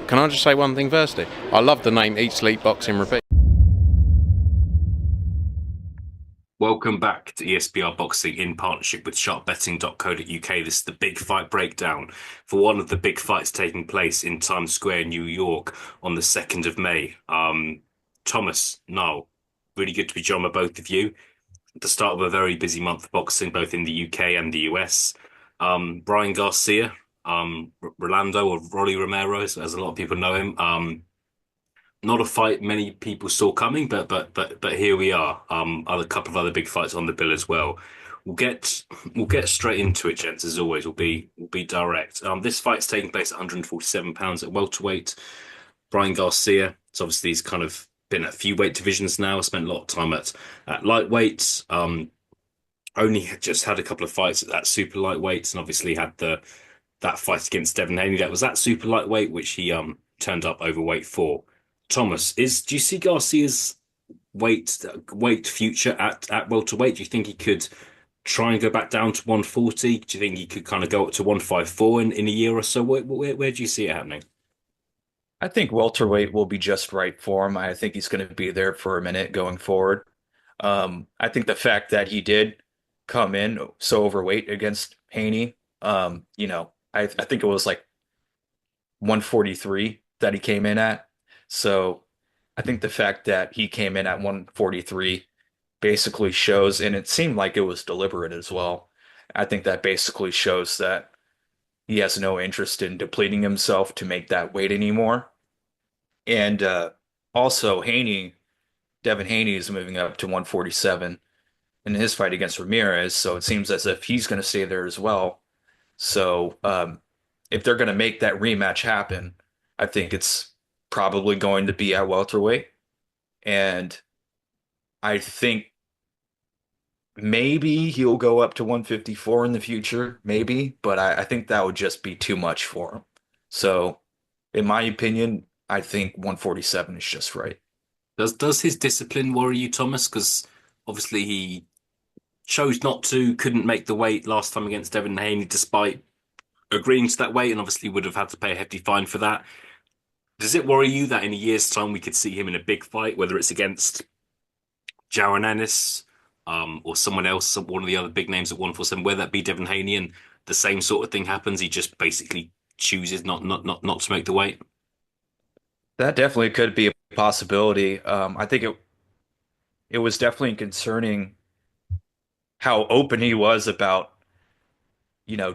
Can I just say one thing firstly? I love the name Eat Sleep Boxing Repeat. Welcome back to ESBR Boxing in partnership with sharpbetting.co.uk. This is the big fight breakdown for one of the big fights taking place in Times Square, New York on the 2nd of May. Thomas, Noel, really good to be joined by both of you at the start of a very busy month of boxing, both in the UK and the US. Brian Garcia, Rolando or Rolly Romero, as a lot of people know him. Not a fight many people saw coming, but here we are. A couple of other big fights on the bill as well. We'll get straight into it, gents. As always, we'll be direct. This fight's taking place at 147 pounds at welterweight. Brian Garcia. It's obviously he's kind of been at a few weight divisions now. Spent a lot of time at lightweights. Only just had a couple of fights at that super lightweights, and obviously had that fight against Devin Haney. That was that super lightweight, which he turned up overweight for. Thomas, do you see Garcia's weight future at welterweight? Do you think he could try and go back down to 140? Do you think he could kind of go up to 154 in a year or so? Where do you see it happening? I think welterweight will be just right for him. I think he's going to be there for a minute going forward. I think the fact that he did come in so overweight against Haney, I think it was like 143 that he came in at. So I think the fact that he came in at 143 basically shows, and it seemed like it was deliberate as well. I think that basically shows that he has no interest in depleting himself to make that weight anymore. And also, Devin Haney is moving up to 147 in his fight against Ramirez, so it seems as if he's going to stay there as well. So if they're going to make that rematch happen, I think it's probably going to be at welterweight. And I think maybe he'll go up to 154 in the future, maybe, but I think that would just be too much for him. So, in my opinion, I think 147 is just right. Does his discipline worry you, Thomas? Because obviously he chose not to, couldn't make the weight last time against Devin Haney, despite agreeing to that weight, and obviously would have had to pay a hefty fine for that. Does it worry you that in a year's time we could see him in a big fight, whether it's against Jaron Ennis, or someone else, one of the other big names at 147, whether that be Devin Haney, and the same sort of thing happens? He just basically chooses not to make the weight. That definitely could be a possibility. I think it was definitely concerning how open he was about,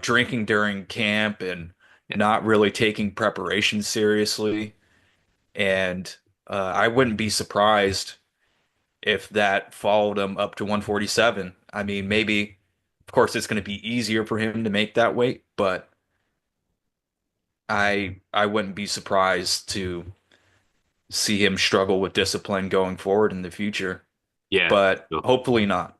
drinking during camp and not really taking preparation seriously. And I wouldn't be surprised if that followed him up to 147. I mean, maybe, of course, it's going to be easier for him to make that weight, but I wouldn't be surprised to see him struggle with discipline going forward in the future, Yeah, but sure. hopefully not.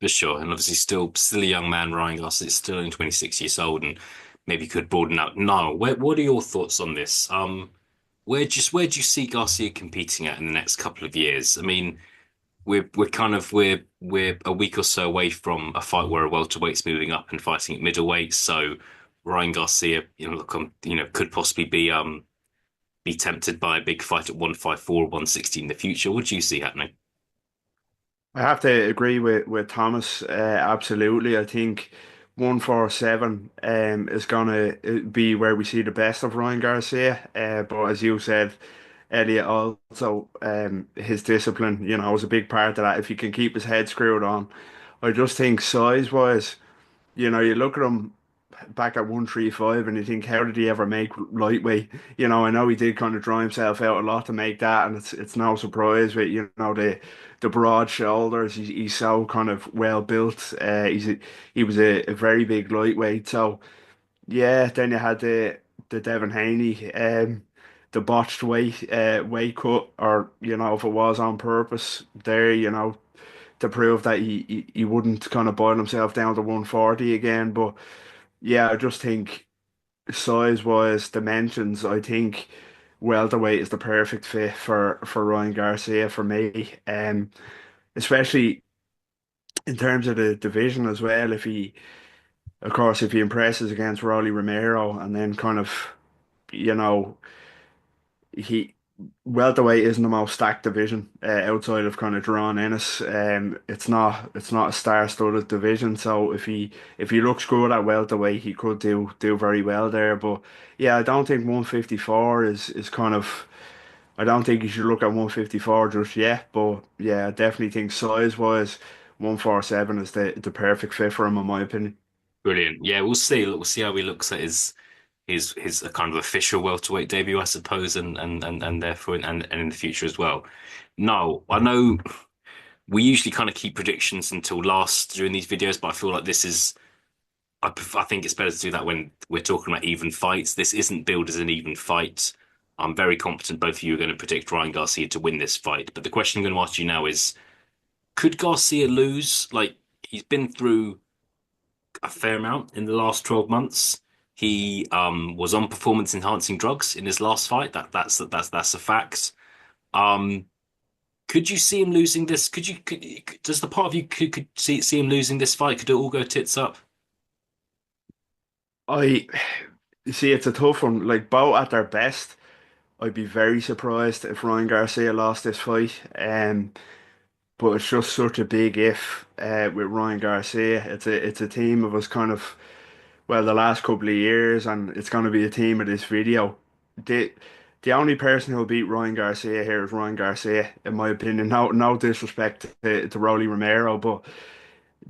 For sure. And obviously still a young man, Ryan Garcia is still only 26 years old and maybe could broaden out. Niall, what are your thoughts on this? Where do you see Garcia competing at in the next couple of years? I mean, we're a week or so away from a fight where a welterweight's moving up and fighting at middleweight. So Ryan Garcia, could possibly be tempted by a big fight at 154, 160 in the future. What do you see happening? I have to agree with Thomas. Absolutely, I think 147 is gonna be where we see the best of Ryan Garcia. But as you said, Elliot also his discipline, is a big part of that. If he can keep his head screwed on, I just think size wise, you look at him back at 135 and you think, how did he ever make lightweight? I know he did kind of draw himself out a lot to make that, and it's no surprise with the broad shoulders. He's so kind of well built. He was a very big lightweight. So yeah, then you had the Devin Haney, the botched weight cut, or if it was on purpose there, to prove that he wouldn't kind of boil himself down to 140 again. But yeah, I just think size wise, dimensions, I think welterweight is the perfect fit for Ryan Garcia for me. Especially in terms of the division as well. Of course, if he impresses against Rolly Romero, and then kind of, you know, he welterweight isn't the most stacked division outside of kind of Drawn Ennis. It's not a star-studded division. So if he looks good at welterweight, he could do very well there. But yeah, I don't think 154 is kind of. I don't think you should look at 154 just yet. But yeah, I definitely think size-wise, 147 is the perfect fit for him, in my opinion. Brilliant. Yeah, we'll see. Look, we'll see how he looks at his kind of official welterweight debut, I suppose, and therefore and in the future as well. No, I know we usually kind of keep predictions until last during these videos, but I feel like this is I think it's better to do that when we're talking about even fights. This isn't billed as an even fight. I'm very confident both of you are going to predict Ryan Garcia to win this fight. But the question I'm going to ask you now is, could Garcia lose? Like, he's been through a fair amount in the last 12 months. He was on performance enhancing drugs in his last fight. That's a fact. Um, could you see him losing this? Does the part of you could see him losing this fight? Could it all go tits up? I see it's a tough one. Like both at their best, I'd be very surprised if Ryan Garcia lost this fight. But it's just such a big if with Ryan Garcia. It's a team of us kind of well the last couple of years, and it's going to be a team of this video. The the only person who'll beat Ryan Garcia here is Ryan Garcia, in my opinion. No disrespect to Rolly Romero, but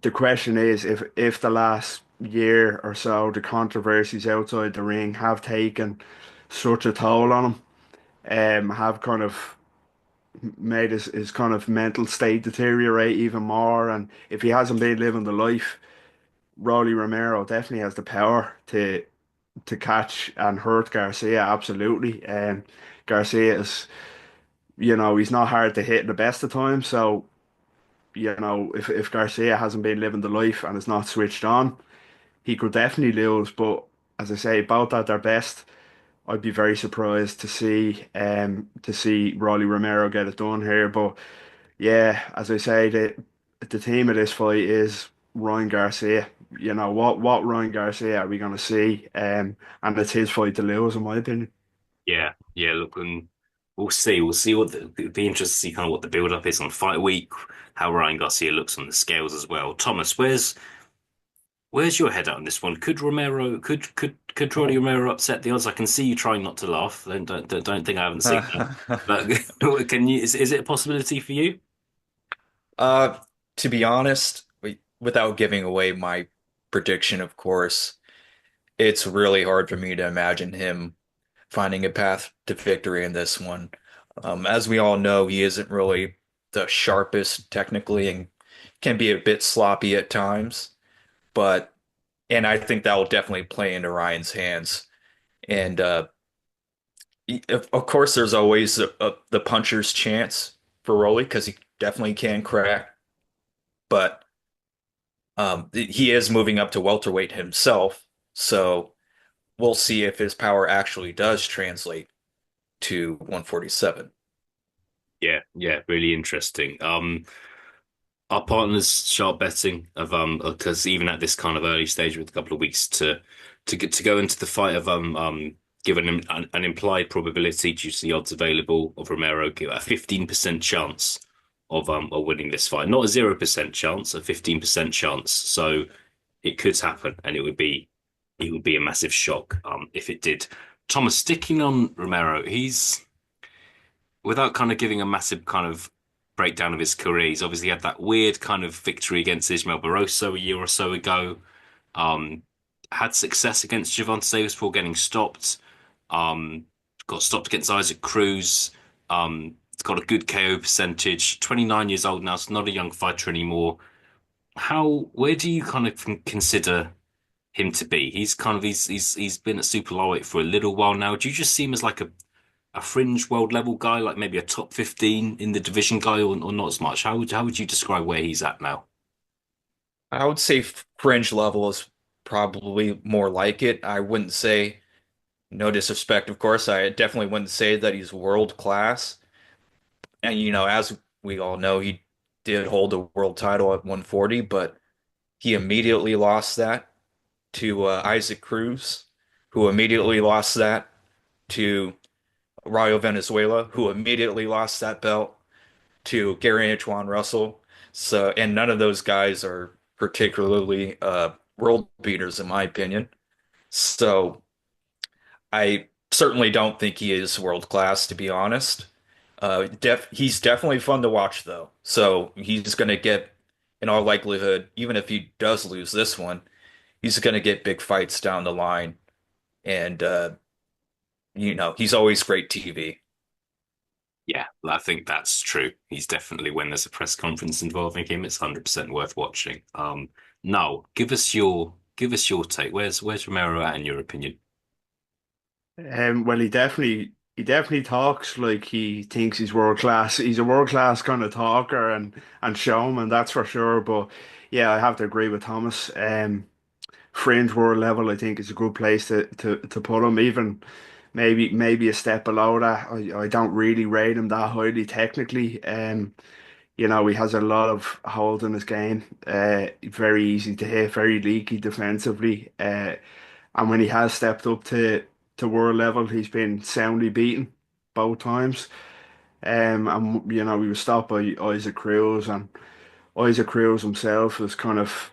the question is if the last year or so the controversies outside the ring have taken such a toll on him, have kind of made his kind of mental state deteriorate even more. And if he hasn't been living the life, Rolly Romero definitely has the power to catch and hurt Garcia. Absolutely. And Garcia is, he's not hard to hit in the best of times. So, if Garcia hasn't been living the life and is not switched on, he could definitely lose. But as I say, both at their best, I'd be very surprised to see Rolly Romero get it done here. But yeah, as I say, the theme of this fight is Ryan Garcia. What Ryan Garcia are we going to see? And it's his fight to lose, in my opinion. Yeah, yeah. Look, and we'll see. We'll see what be interested to see kind of what the build up is on fight week, how Ryan Garcia looks on the scales as well. Thomas, where's your head at on this one? Could Rolly Romero upset the odds? I can see you trying not to laugh. Don't think I haven't seen that. But can you? Is it a possibility for you? Uh, to be honest, without giving away my prediction, of course, it's really hard for me to imagine him finding a path to victory in this one. As we all know, he isn't really the sharpest technically and can be a bit sloppy at times, but and I think that will definitely play into Ryan's hands. And of course, there's always the puncher's chance for Rolly because he definitely can crack, but he is moving up to welterweight himself, so we'll see if his power actually does translate to 147. Yeah, yeah, really interesting. Our partners sharp betting of because even at this kind of early stage with a couple of weeks to go into the fight of given an implied probability due to the odds available of Romero give a 15% chance of winning this fight, not a 0% chance, a 15% chance. So it could happen, and it would be a massive shock if it did. Thomas, sticking on Romero, he's without kind of giving a massive kind of breakdown of his career, he's obviously had that weird kind of victory against Ismael Barroso a year or so ago. Um, had success against Gervonta Davis before getting stopped. Um, got stopped against Isaac Cruz. It's got a good KO percentage. 29 years old now, so not a young fighter anymore. Where do you kind of consider him to be? He's been at super lightweight for a little while now. Do you just see him as like a fringe world level guy, like maybe a top 15 in the division guy, or not as much? How would you describe where he's at now? I would say fringe level is probably more like it. I wouldn't say, no disrespect, of course, I definitely wouldn't say that he's world class. And as we all know, he did hold a world title at 140, but he immediately lost that to Isaac Cruz, who immediately lost that to Rayo Venezuela, who immediately lost that belt to Gary Antoine Russell. So, and none of those guys are particularly world beaters, in my opinion. So, I certainly don't think he is world class, to be honest. He's definitely fun to watch, though. So, he's going to get, in all likelihood, even if he does lose this one, he's going to get big fights down the line. And, he's always great TV. Yeah, I think that's true. He's definitely, when there's a press conference involving him, it's 100% worth watching. Now, give us your take. Where's Romero at in your opinion? Well, he definitely talks like he thinks he's world class. He's a world class kind of talker and showman, that's for sure. But yeah, I have to agree with Thomas. Fringe world level, I think is a good place to put him. Even maybe a step below that. I don't really rate him that highly technically. He has a lot of holes in his game. Very easy to hit, very leaky defensively. And when he has stepped up to world level, he's been soundly beaten both times. And he was stopped by Isaac Cruz, and Isaac Cruz himself is kind of,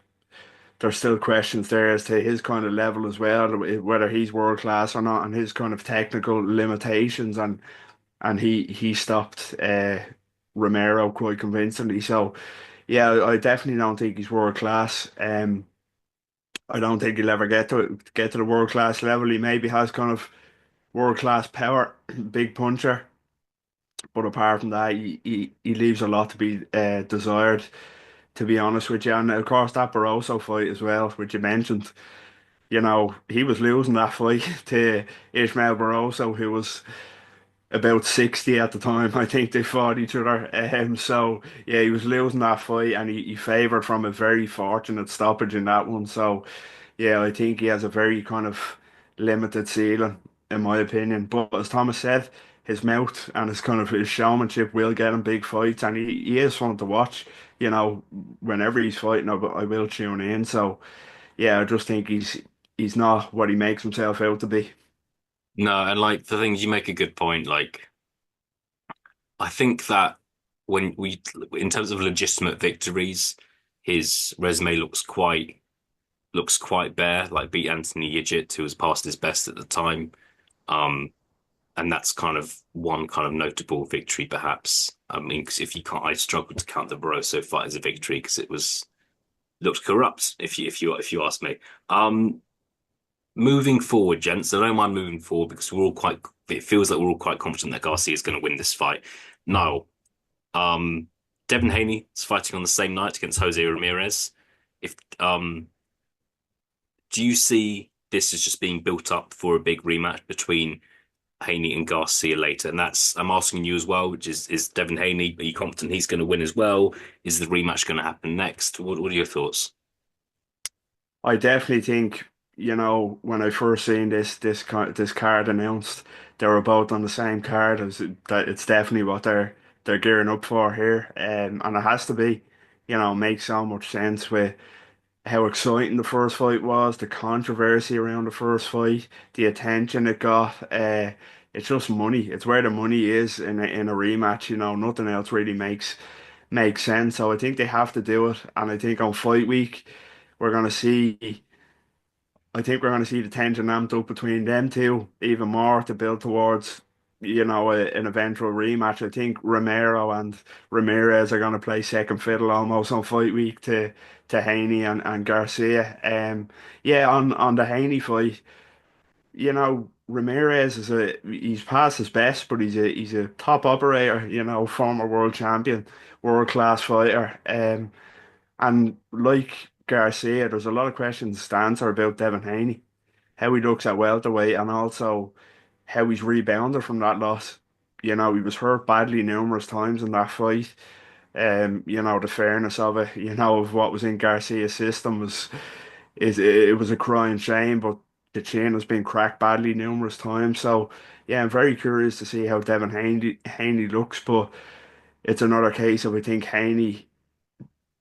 there's still questions there as to his kind of level as well, whether he's world class or not, and his kind of technical limitations. And he stopped Romero quite convincingly. So yeah, I definitely don't think he's world class. I don't think he'll ever get to the world class level. He maybe has kind of world class power, big puncher, but apart from that, he leaves a lot to be desired. To be honest with you, and of course that Barroso fight as well, which you mentioned. He was losing that fight to Ishmael Barroso, who was about 60 at the time. I think they fought each other. So yeah, he was losing that fight, and he favored from a very fortunate stoppage in that one. So yeah, I think he has a very kind of limited ceiling, in my opinion. But as Thomas said, his mouth and his showmanship will get him big fights, and he is fun to watch. Whenever he's fighting, I will tune in. So yeah, I just think he's not what he makes himself out to be. No, and like the things you make a good point. Like I think that when we, in terms of legitimate victories, his resume looks quite bare. Like beat Anthony Yigit, who was past his best at the time. Um, and that's kind of one kind of notable victory, perhaps. I mean, 'cause if you can't, I struggle to count the Barroso fight as a victory because it was looked corrupt. If you ask me. Um, Moving forward, gents, I don't mind moving forward because we're all quite. It feels like we're all quite confident that Garcia is going to win this fight. No, um, Devin Haney is fighting on the same night against Jose Ramirez. If Do you see this as just being built up for a big rematch between Haney and Garcia later? And that's I'm asking you as well, which is Devin Haney, are you confident he's going to win as well? Is the rematch going to happen next? What are your thoughts? I definitely think, when I first seen this card announced, they were both on the same card. That it's definitely what they're gearing up for here, and it has to be. Makes so much sense with how exciting the first fight was, the controversy around the first fight, the attention it got. It's just money. It's where the money is in a rematch. Nothing else really makes sense. So I think they have to do it, and I think on fight week we're gonna see. I think we're going to see the tension amped up between them two even more to build towards, an eventual rematch. I think Romero and Ramirez are going to play second fiddle almost on fight week to Haney and Garcia. Yeah, on the Haney fight, Ramirez he's past his best, but he's a top operator. Former world champion, world class fighter. And like Garcia, there's a lot of questions to answer about Devin Haney, how he looks at welterweight, and also how he's rebounded from that loss. He was hurt badly numerous times in that fight. The fairness of it, of what was in Garcia's system it was a crying shame, but the chain has been cracked badly numerous times. So yeah, I'm very curious to see how Devin Haney looks, but it's another case of, I think, Haney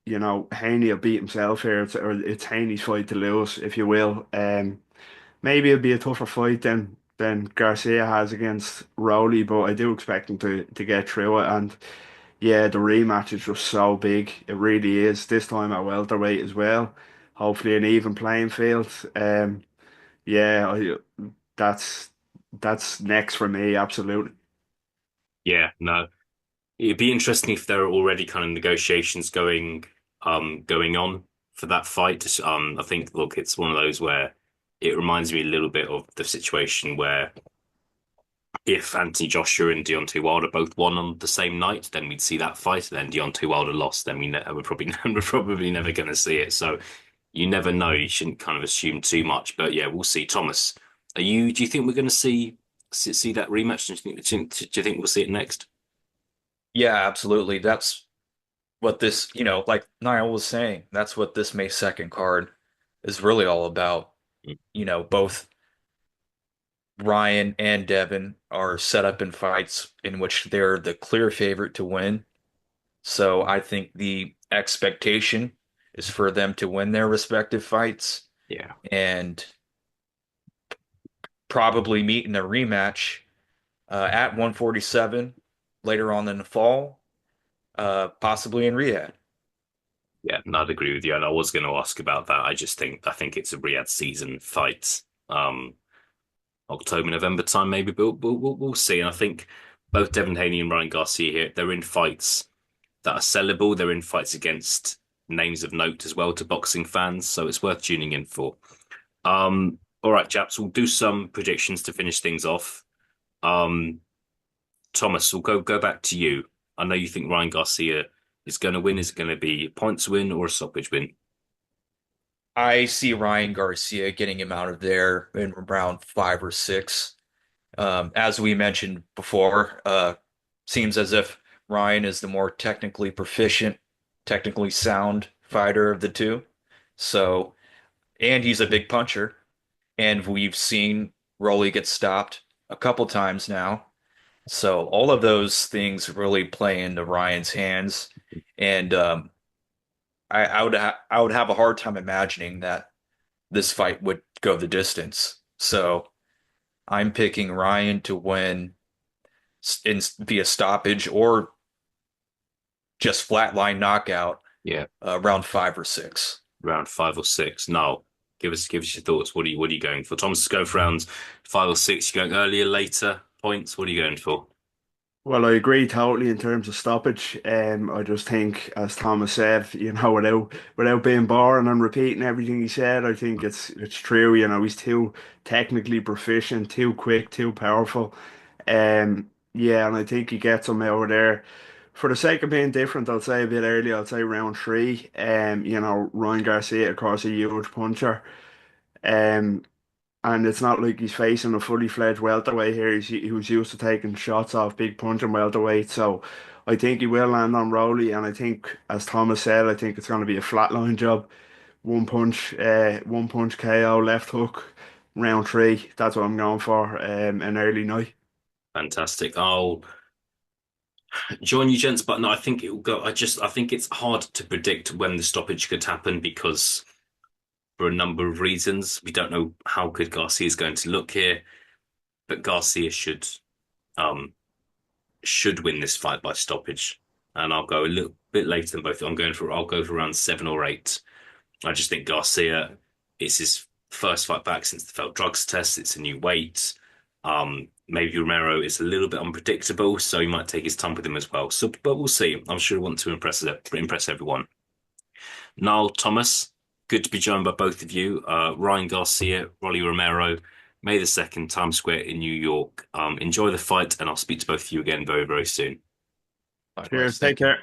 will beat himself here. It's Haney's fight to lose, if you will. Maybe it'll be a tougher fight than than Garcia has against Rowley, but I do expect him to get through it. And yeah, the rematch is just so big. It really is. This time at welterweight as well. Hopefully an even playing field. Yeah, that's that's next for me, absolutely. Yeah, no. It'd be interesting if there are already kind of negotiations going on for that fight. I think, look, it's one of those where it reminds me a little bit of the situation where if Anthony Joshua and Deontay Wilder both won on the same night, then we'd see that fight. And then Deontay Wilder lost, then we're probably we're probably never going to see it. So you never know. You shouldn't kind of assume too much. But yeah, we'll see. Thomas, do you think we're going to see that rematch? Do you think we'll see it next? Yeah, absolutely. That's what this, like Niall was saying, that's what this May 2nd card is really all about. Both Ryan and Devin are set up in fights in which they're the clear favorite to win. So I think the expectation is for them to win their respective fights Yeah. and probably meet in a rematch at 147 later on in the fall, possibly in Riyadh. Yeah, no, I'd agree with you. And I was going to ask about that. I think it's a Riyadh season fight. October, November time, maybe, but we'll see. And I think both Devin Haney and Ryan Garcia here, they're in fights that are sellable. They're in fights against names of note as well to boxing fans, so it's worth tuning in for. All right, chaps, we'll do some predictions to finish things off. Um, Thomas, we'll go back to you. I know you think Ryan Garcia is going to win. Is it going to be a points win or a stoppage win? I see Ryan Garcia getting him out of there in round 5 or 6. As we mentioned before, seems as if Ryan is the more technically proficient, technically sound fighter of the two. So, and he's a big puncher, and we've seen Rolly get stopped a couple times now. So all of those things really play into Ryan's hands, and I would have a hard time imagining that this fight would go the distance. So I'm picking Ryan to win via stoppage or just flatline knockout, Yeah, round 5 or 6. round 5 or 6. No, give us your thoughts. What are you going for? Thomas is going for rounds 5 or 6. You going earlier, later points? What are you going for? Well, I agree totally in terms of stoppage. I just think, as Thomas said, without being boring and repeating everything he said, I think it's true. He's too technically proficient, too quick, too powerful. Yeah, and I think he gets him over there. For the sake of being different, I'll say a bit early. I'll say round three. Ryan Garcia, of course, a huge puncher. Um, and it's not like he's facing a fully fledged welterweight here. He was used to taking shots off big punching welterweight. So I think he will land on Rowley. And I think, as Thomas said, I think it's going to be a flatline job. One punch KO, left hook, round three. That's what I'm going for. An early night. Fantastic. I'll join you, gents, but no, I think it will go. I think it's hard to predict when the stoppage could happen because for a number of reasons, we don't know how good Garcia is going to look here, but Garcia should win this fight by stoppage. And I'll go a little bit later than both. I'll go for around 7 or 8. I just think Garcia, it's his first fight back since the failed drugs test. It's a new weight. Maybe Romero is a little bit unpredictable, so he might take his time with him as well. So, but we'll see. I'm sure he want to impress everyone. Niall, Thomas, good to be joined by both of you. Ryan Garcia, Rolly Romero, May the 2nd, Times Square in New York. Enjoy the fight, and I'll speak to both of you again very, very soon. Likewise, Cheers. Take care.